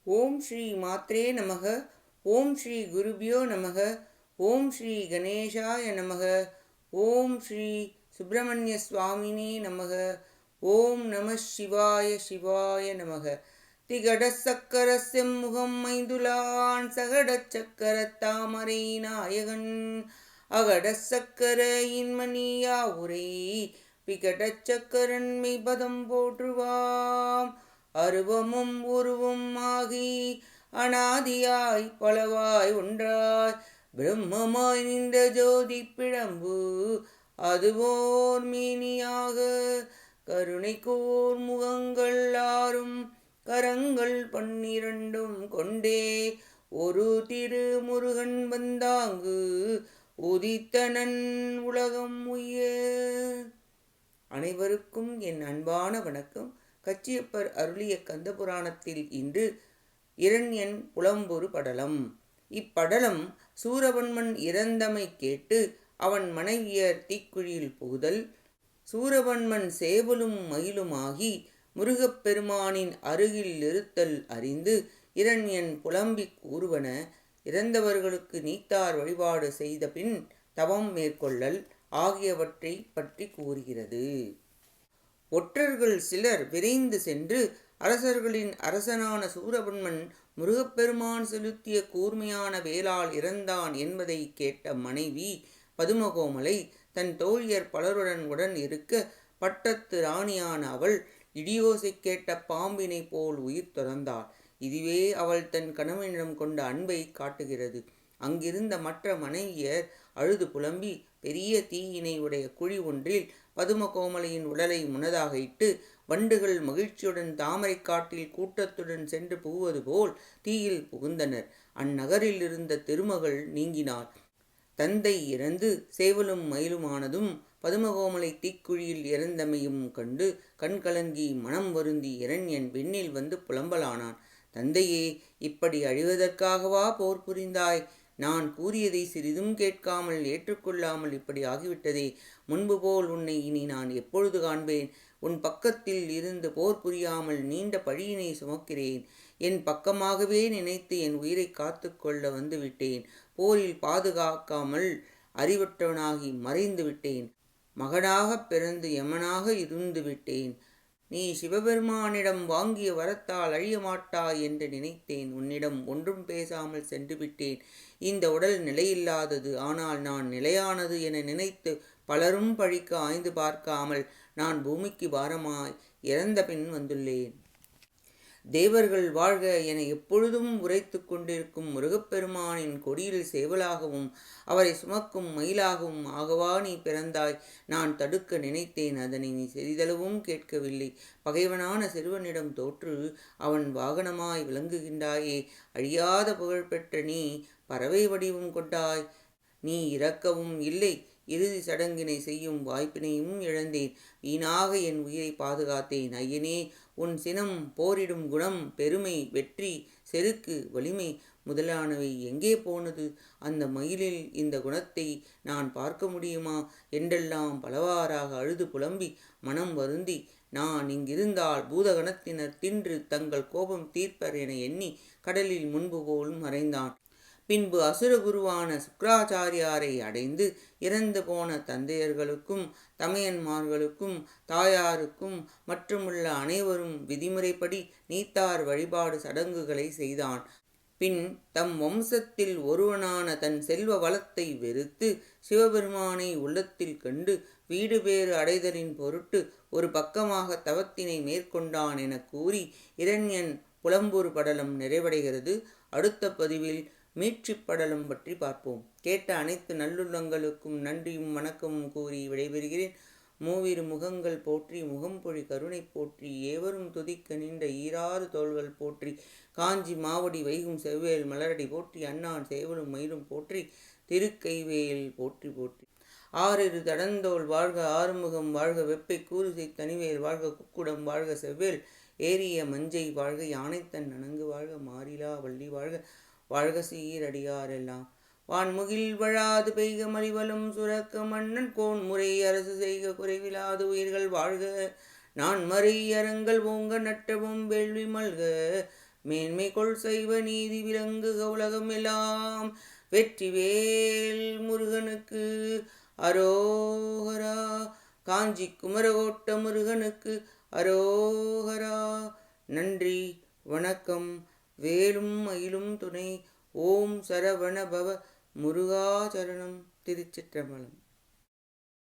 ஓம் ஸ்ரீ மாத்ரே நமக. ஓம் ஸ்ரீ குருபியோ நமக. ஓம் ஸ்ரீ கணேஷாய நமக. ஓம் ஸ்ரீ சுப்பிரமணிய சுவாமினே நமக. ஓம் நம சிவாய சிவாய நமக. திகடசக்கர செம்முகம் மைந்துலான் சகடச் சக்கர தாமரை நாயகன் அகடசக்கர இன்மணியா உரை விகடச் சக்கரன் மெய்பதம் போற்றுவாம். அருவமும் உருவும் ஆகி அனாதியாய் பலவாய் ஒன்றாய் பிரம்மமாய் நின்ற ஜோதி பிழம்பு அதுவோர் மீனியாக கருணைக்கோர் முகங்கள் ஆறும் கரங்கள் 12 கொண்டே ஒரு திருமுருகன் வந்தாங்கு உதித்தனன் உலகம் உய்ய. அனைவருக்கும் என் அன்பான வணக்கம். கச்சியப்பர் அருளிய கந்தபுராணத்தில் இன்று இரண்யன் புலம்பொரு படலம். இப்படலம் சூரபன்மன் இறந்தமை கேட்டு அவன் மனைவியர் தீக்குழியில் புகுதல், சூரபன்மன் சேவலும் மயிலுமாகி முருகப்பெருமானின் அருகில் இருத்தல் அறிந்து இரண்யன் புலம்பிக் கூறுவன, இறந்தவர்களுக்கு நீத்தார் வழிபாடு செய்த பின் தவம் மேற்கொள்ளல் ஆகியவற்றை பற்றி கூறுகிறது. ஒற்றர்கள் சிலர் விரைந்து சென்று அரசர்களின் அரசனான சூரபன்மன் முருகப்பெருமான் செலுத்திய கூர்மையான வேலால் இறந்தான் என்பதை கேட்ட மனைவி பதுமகோமலை தன் தோழியர் பலருடன் உடன் இருக்க, பட்டத்து ராணியான அவள் இடியோசை கேட்ட பாம்பினை போல் உயிர் துறந்தாள். இதுவே அவள் தன் கணவனிடம் கொண்ட அன்பை காட்டுகிறது. அங்கிருந்த மற்ற மனைவியர் அழுது புலம்பி பெரிய தீயினை உடைய குழி ஒன்றில் பதுமகோமலையின் உடலை முன்னதாக இட்டு, வண்டுகள் மகிழ்ச்சியுடன் தாமரை காட்டில் கூட்டத்துடன் சென்று புகுவது போல் தீயில் புகுந்தனர். அந்நகரில் இருந்த திருமகள் நீங்கினாள். தந்தை இறந்து சேவலும் மயிலுமானதும் பதுமகோமலை தீக்குழியில் இறந்தமையும் கண்டு கண்கலங்கி மனம் வருந்தி இரண்யன் விண்ணில் வந்து புலம்பலானான். தந்தையே, இப்படி அழிவதற்காகவா போர் புரிந்தாய்? நான் கூறியதை சிறிதும் கேட்காமல் ஏற்றுக்கொள்ளாமல் இப்படி ஆகிவிட்டதே. முன்பு போல் உன்னை இனி நான் எப்பொழுது காண்பேன்? உன் பக்கத்தில் இருந்து போர் புரியாமல் நீண்ட பழியினை சுமக்கிறேன். என் பக்கமாகவே நினைத்து என் உயிரை காத்து கொள்ள வந்துவிட்டேன். போரில் பாதுகாக்காமல் அறிவற்றவனாகி மறைந்து விட்டேன். மகனாகப் பிறந்து யமனாக இருந்து விட்டேன். நீ சிவபெருமானிடம் வாங்கிய வரத்தால் அழிய மாட்டாய் என்று நினைத்தேன். உன்னிடம் ஒன்றும் பேசாமல் சென்று விட்டேன். இந்த உடல் நிலையில்லாதது, ஆனால் நான் நிலையானது என நினைத்து பலரும் பழிக்க ஆய்ந்து பார்க்காமல் நான் பூமிக்கு பாரமாய் இறந்த பின் வந்துள்ளேன். தேவர்கள் வாழ்க என எப்பொழுதும் உரைத்து கொண்டிருக்கும் முருகப்பெருமானின் கொடியில் சேவலாகவும் அவரை சுமக்கும் மயிலாகவும் ஆகவா நீ பிறந்தாய்? நான் தடுக்க நினைத்தேன், அதனை நீ சிறிதளவும் கேட்கவில்லை. பகைவனான சிறுவனிடம் தோற்று அவன் வாகனமாய் விளங்குகின்றாயே. அழியாத புகழ்பெற்ற நீ பறவை வடிவம் கொண்டாய். நீ இறக்கவும் இல்லை. இறுதி சடங்கினை செய்யும் வாய்ப்பினையும் இழந்தேன். வீணாக என் உயிரை பாதுகாத்தேன். ஐயனே, உன் சினம், போரிடும் குணம், பெருமை, வெற்றி, செருக்கு, வலிமை முதலானவை எங்கே போனது? அந்த மயிலில் இந்த குணத்தை நான் பார்க்க முடியுமா? என்றெல்லாம் பலவாறாக அழுது புலம்பி மனம் வருந்தி, நான் இங்கிருந்தால் பூதகணத்தினர் தின்று தங்கள் கோபம் தீர்ப்பர் என எண்ணி கடலில் முன்பு போல் மறைந்தான். பின்பு அசுரகுருவான சுக்ராச்சாரியாரை அடைந்து இறந்து போன தந்தையர்களுக்கும் தமையன்மார்களுக்கும் தாயாருக்கும் மற்றுமுள்ள அனைவரும் விதிமுறைப்படி நீத்தார் வழிபாடு சடங்குகளை செய்தான். பின் தம் வம்சத்தில் ஒருவனான தன் செல்வ வளத்தை வெறுத்து சிவபெருமானை உள்ளத்தில் கண்டு வீடு பேறு அடைதலின் பொருட்டு ஒரு பக்கமாக தவத்தினை மேற்கொண்டான் என கூறி இரண்யன் புலம்பொரு படலம் நிறைவடைகிறது. அடுத்த பதிவில் மீட்சிப்படலம் பற்றி பார்ப்போம். கேட்ட அனைத்து நல்லுள்ளங்களுக்கும் நன்றியும் வணக்கமும் கூறி விடைபெறுகிறேன். மூவிரு முகங்கள் போற்றி, முகம்பொழி கருணை போற்றி, ஏவரும் துதிக்க நின்ற ஈராறு தோள்கள் போற்றி, காஞ்சி மாவடி வைகும் செவ்வேல் மலரடி போற்றி, அண்ணான் சேவலும் மயிலும் போற்றி, திருக்கைவேல் போற்றி போற்றி. ஆறிரு தடந்தோள் வாழ்க, ஆறுமுகம் வாழ்க, வெப்பை கூறுசை தனிவேல் வாழ்க, குக்குடம் வாழ்க, செவ்வேல் ஏறிய மஞ்சை வாழ்க, யானைத்தன் நனங்கு வாழ்க, மாறிலா வள்ளி வாழ்க, வாழ்க சீரடியாரெல்லாம். வான்முகில் வழாது பெய்க மலிவலம் சுரக்க, மன்னன் கோன் முறை அரசு செய்க குறைவிலாது உயிர்கள் வாழ்க, நான் மறை அரங்கள் ஓங்க நட்டவும் வேள்வி மல்க, மேன்மைகொள் சைவ நீதி விளங்குக உலகம் எல்லாம். வெற்றிவேல் முருகனுக்கு அரோகரா. காஞ்சி குமரகோட்ட முருகனுக்கு அரோகரா. நன்றி, வணக்கம். வேலும் மயிலும் துணை. ஓம் சரவண பவ முருகா சரணம். திருச்சிற்றம்பலம்.